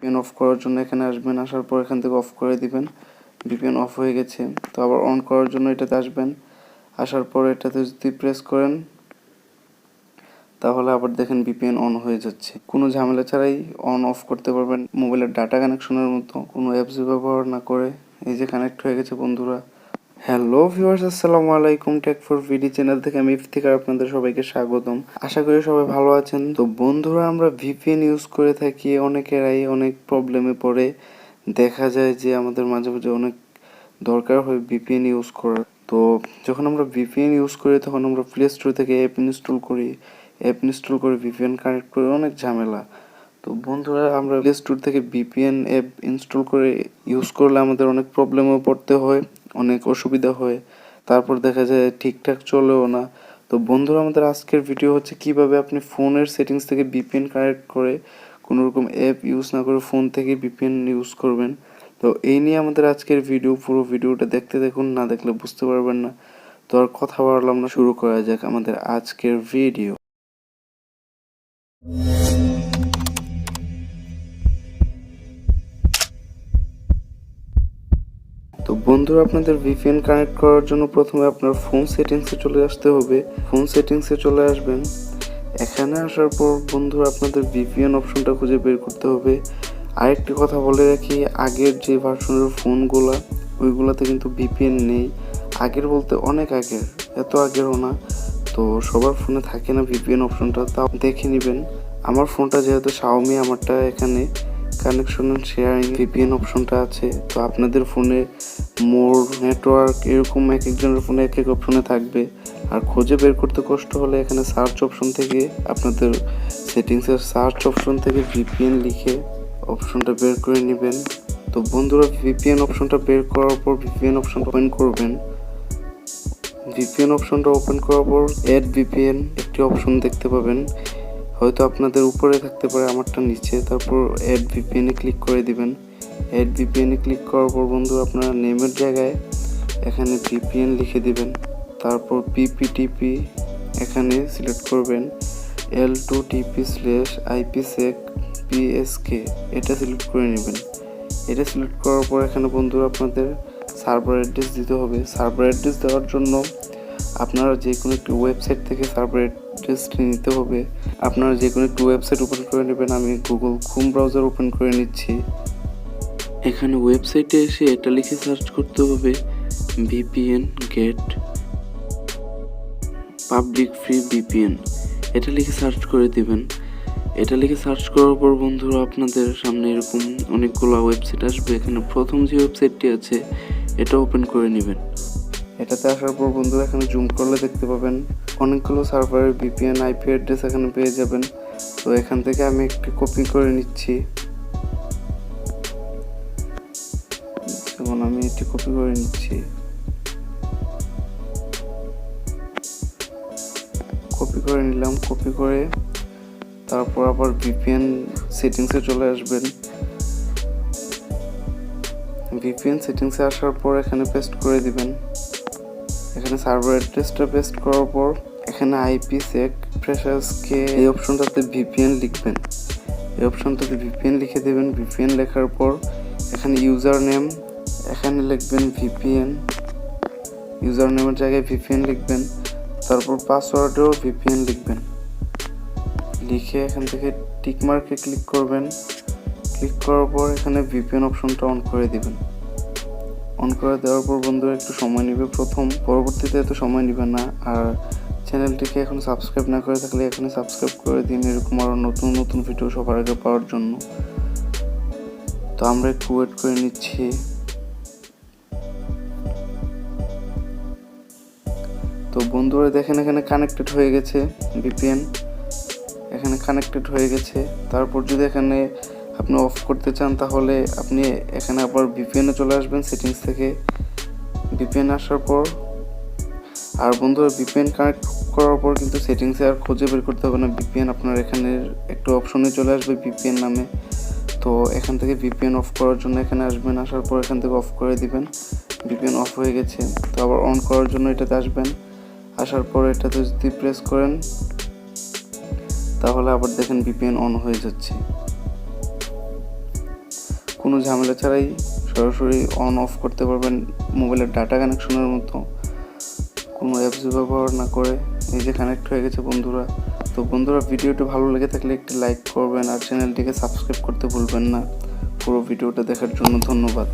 VPN of করার জন্য এখানে আসবেন, আসার পর এখান থেকে অফ করে দিবেন। ভিপিএন অফ হয়ে গেছে। তো আবার অন করার জন্য এটাতে আসবেন, আসার পর এটাতে যদি প্রেস করেন তাহলে আবার দেখেন ভিপিএন অন হয়ে যাচ্ছে। কোনো ঝামেলা ছাড়াই অন অফ করতে পারবেন মোবাইলের ডাটা কানেকশনের মতো, কোনো অ্যাপস ব্যবহার না করে। এই যে কানেক্ট হয়ে গেছে বন্ধুরা। হ্যালো ভিউয়ার্স, আসসালামু আলাইকুম। টেক ফর ভিডি চ্যানেল থেকে আমি ইফতিকার আপনাদের সবাইকে স্বাগতম। আশা করি সবাই ভালো আছেন। তো বন্ধুরা, আমরা ভিপিএন ইউজ করে থাকি, অনেকেরাই অনেক প্রবলেমে পড়ে। দেখা যায় যে আমাদের মাঝে মাঝে অনেক দরকার হয় ভিপিএন ইউজ করার। তো যখন আমরা ভিপিএন ইউজ করি তখন আমরা প্লে স্টোর থেকে অ্যাপ ইনস্টল করি, ভিপিএন কানেক্ট করি, অনেক ঝামেলা। তো বন্ধুরা, আমরা প্লে স্টোর থেকে ভিপিএন অ্যাপ ইনস্টল করে ইউজ করলে আমাদের অনেক প্রবলেমেও পড়তে হয়, অনেক অসুবিধা হয়, তারপর দেখা যায় ঠিকঠাক চলেও না। তো বন্ধুরা, আমাদের আজকের ভিডিও হচ্ছে কিভাবে আপনি ফোনের সেটিংস থেকে ভিপিএন কানেক্ট করে কোনো রকম অ্যাপ ইউজ না করে ফোন থেকে ভিপিএন ইউজ করবেন। তো এই নিয়ে আমাদের আজকের ভিডিও। পুরো ভিডিওটা দেখতে দেখুন, না দেখলে বুঝতে পারবেন না। তো আর কথা বাড়লাম না, শুরু করা যাক আমাদের আজকের ভিডিও। তো বন্ধুরা, আপনাদের ভিপিএন কানেক্ট করার জন্য প্রথমে আপনার ফোন সেটিংসে চলে আসতে হবে। ফোন সেটিংসে চলে আসবেন। এখানে আসার পর বন্ধুরা, আপনাদের ভিপিএন অপশনটা খুঁজে বের করতে হবে। আরেকটি কথা বলে রাখি, আগের যে ভার্সনের ফোনগুলা ওইগুলাতে কিন্তু ভিপিএন নেই। আগের বলতে অনেক আগের, এত আগেরও না। তো সবার ফোনে থাকে না ভিপিএন অপশনটা, তাও দেখে নেবেন। আমার ফোনটা যেহেতু শাওমি, আমারটা এখানে কানেকশন অ্যান্ড শেয়ারিং ভিপিএন অপশনটা আছে। তো আপনাদের ফোনে মোর নেটওয়ার্ক এরকম এক একজনের ফোনে এক এক অপশনে থাকবে। আর খুঁজে বের করতে কষ্ট হলে এখানে সার্চ অপশন থেকে, আপনাদের সেটিংসের সার্চ অপশন থেকে ভিপিএন লিখে অপশনটা বের করে নেবেন। তো বন্ধুরা, ভিপিএন অপশনটা বের করার পর ভিপিএন অপশনটা ওপেন করবেন। ভিপিএন অপশনটা ওপেন করার পর অ্যাড ভিপিএন একটি অপশন দেখতে পাবেন, হয়তো আপনাদের উপরে থাকতে পারে, আমারটা নিচে। তারপর অ্যাড ভিপিএনে ক্লিক করে দিবেন। অ্যাড ভিপিএনে ক্লিক করার পর বন্ধু, আপনারা নেমের জায়গায় এখানে ভিপিএন লিখে দিবেন। তারপর পিপিটিপি এখানে সিলেক্ট করবেন, L2TP/IPsec/PSK এটা সিলেক্ট করে নেবেন। এটা সিলেক্ট করার পর এখানে বন্ধুরা আপনাদের সার্ভার অ্যাড্রেস দিতে হবে। সার্ভার অ্যাড্রেস দেওয়ার জন্য আপনারা যে কোনো একটি ওয়েবসাইট থেকে সার্ভার অ্যাড্রেসটি নিতে হবে। আপনারা যে কোনো একটি ওয়েবসাইট ওপেন করে নেবেন। আমি গুগল ক্রোম ব্রাউজার ওপেন করে নিচ্ছি। এখানে ওয়েবসাইটে এসে এটা লিখে সার্চ করতে হবে, VPN get public free VPN. এটা লিখে সার্চ করে দিবেন। এটা লিখে সার্চ করার পর বন্ধুরা, আপনাদের সামনে এরকম অনেকগুলো ওয়েবসাইট আসবে। এখানে প্রথম যে ওয়েবসাইটটি আছে এটা ওপেন করে নেবেন। এটাতে আসার পর বন্ধুরা, এখানে জুম করলে দেখতে পাবেন অনেকগুলো সার্ভারের ভিপিএন আইপি অ্যাড্রেস এখানে পেয়ে যাবেন। তো এখান থেকে আমি একটি কপি করে নিচ্ছি। যেমন আমি এটি কপি করে নিচ্ছি। কপি করে নিলাম। কপি করে তারপর আবার ভিপিএন সেটিংসে চলে আসবেন। ভিপিএন সেটিংসে আসার পর এখানে পেস্ট করে দিবেন। এখানে সার্ভার অ্যাড্রেসটা পেস্ট করার পর এখানে IPsec/PSK এই অপশনটাতে ভিপিএন লিখবেন। এই অপশনটাতে ভিপিএন লিখে দেবেন। ভিপিএন লেখার পর এখানে ইউজার নেম এখানে লিখবেন ভিপিএন, ইউজার নেমের জায়গায় ভিপিএন লিখবেন। তারপর পাসওয়ার্ডেও ভিপিএন লিখবেন। লিখে এখান থেকে টিক মার্কে ক্লিক করবেন। ক্লিক করার পর এখানে ভিপিএন অপশনটা অন করে দিবেন। অন করে দেওয়ার পর বন্ধুরা একটু সময় নেবে পরবর্তীতে এত সময় নেবে না। আর চ্যানেলটিকে এখন সাবস্ক্রাইব না করে থাকলে এখনই সাবস্ক্রাইব করে দিন, এরকম আরও নতুন নতুন ভিডিও সবার আগে পাওয়ার জন্য। তো আমরা একটু ওয়েট করে নিচ্ছি। তো বন্ধুরা দেখেন, এখানে কানেক্টেড হয়ে গেছে ভিপিএন, এখানে কানেক্টেড হয়ে গেছে। তারপর যদি এখানে আপনি অফ করতে চান তাহলে আপনি এখানে আবার ভিপিএনে চলে আসবেন সেটিংস থেকে। ভিপিএন আসার পর আর বন্ধুরা, ভিপিএন কানেক্ট করার পর কিন্তু সেটিংসে আর খুঁজে বের করতে হবে না ভিপিএন, আপনার এখানে একটু অপশনে চলে আসবে ভিপিএন নামে। তো এখান থেকে ভিপিএন অফ করার জন্য এখানে আসবেন। আসার পর এখান থেকে অফ করে দিবেন। ভিপিএন অফ হয়ে গেছে। তো আবার অন করার জন্য এটাতে আসবেন। আসার পর এটাতে যদি প্রেস করেন তাহলে আবার দেখেন ভিপিএন অন হয়ে যাচ্ছে। কোনো ঝামেলা ছাড়াই সরাসরি অন অফ করতে পারবেন মোবাইলের ডাটা কানেকশনের মতো, কোনো অ্যাপস ব্যবহার না করে। এই যে কানেক্ট হয়ে গেছে বন্ধুরা। তো বন্ধুরা, ভিডিওটি ভালো লেগে থাকলে একটি লাইক করবেন আর চ্যানেলটিকে সাবস্ক্রাইব করতে ভুলবেন না। পুরো ভিডিওটা দেখার জন্য ধন্যবাদ।